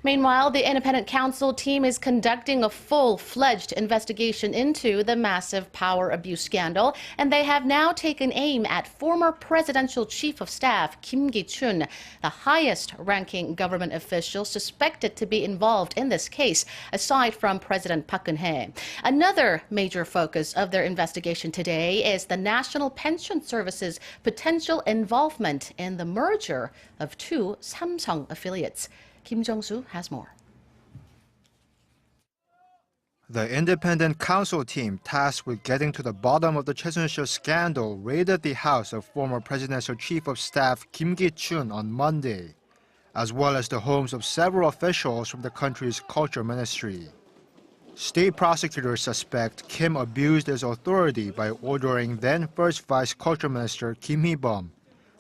Meanwhile, the independent counsel team is conducting a full-fledged investigation into the massive power abuse scandal, and they have now taken aim at former presidential chief of staff Ki-choon, the highest-ranking government official suspected to be involved in this case, aside from President Park Geun-hye. Another major focus of their investigation today is the National Pension Service's potential involvement in the merger of two Samsung affiliates. Jung-soo has more. The independent counsel team tasked with getting to the bottom of the Choi Soon-sil scandal raided the house of former presidential chief of staff Ki-choon on Monday, as well as the homes of several officials from the country's culture ministry. State prosecutors suspect Kim abused his authority by ordering then First Vice Culture Minister Hee-bum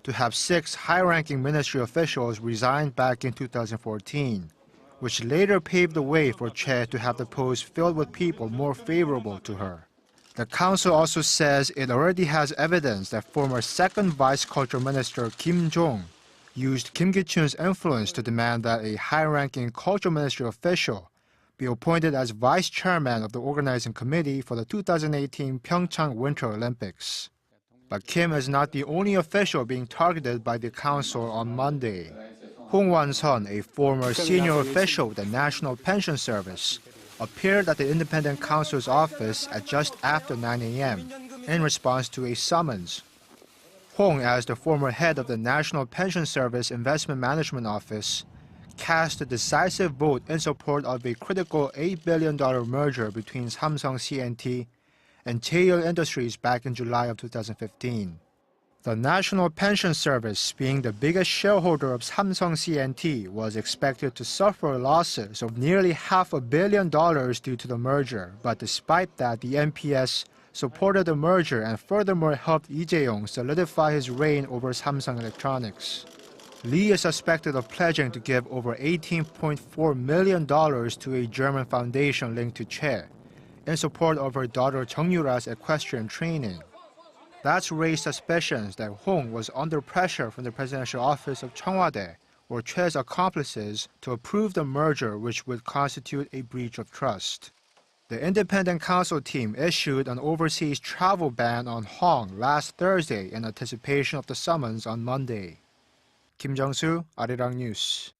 to have 6 high-ranking ministry officials resign back in 2014, which later paved the way for Choi to have the post filled with people more favorable to her. The council also says it already has evidence that former second Vice Culture Minister Kim Jong used Kim Ki-choon's influence to demand that a high-ranking culture ministry official be appointed as vice chairman of the organizing committee for the 2018 Pyeongchang Winter Olympics. But Kim is not the only official being targeted by the council on Monday. Hong Wan-sun, a former senior official with the National Pension Service, appeared at the independent counsel's office at just after 9 a.m. in response to a summons. Hong, as the former head of the National Pension Service Investment Management Office, cast a decisive vote in support of a critical $8 billion merger between Samsung C&T and Chaeil Industries back in July of 2015. The National Pension Service, being the biggest shareholder of Samsung C&T, was expected to suffer losses of nearly $500 million due to the merger. But despite that, the NPS supported the merger and furthermore helped Lee Jae-yong solidify his reign over Samsung Electronics. Lee is suspected of pledging to give over $18.4 million to a German foundation linked to Choi in support of her daughter Jung Yura's equestrian training. That's raised suspicions that Hong was under pressure from the presidential office of Cheongwade or Choi's accomplices to approve the merger, which would constitute a breach of trust. The independent counsel team issued an overseas travel ban on Hong last Thursday in anticipation of the summons on Monday. Jung-soo, Arirang News.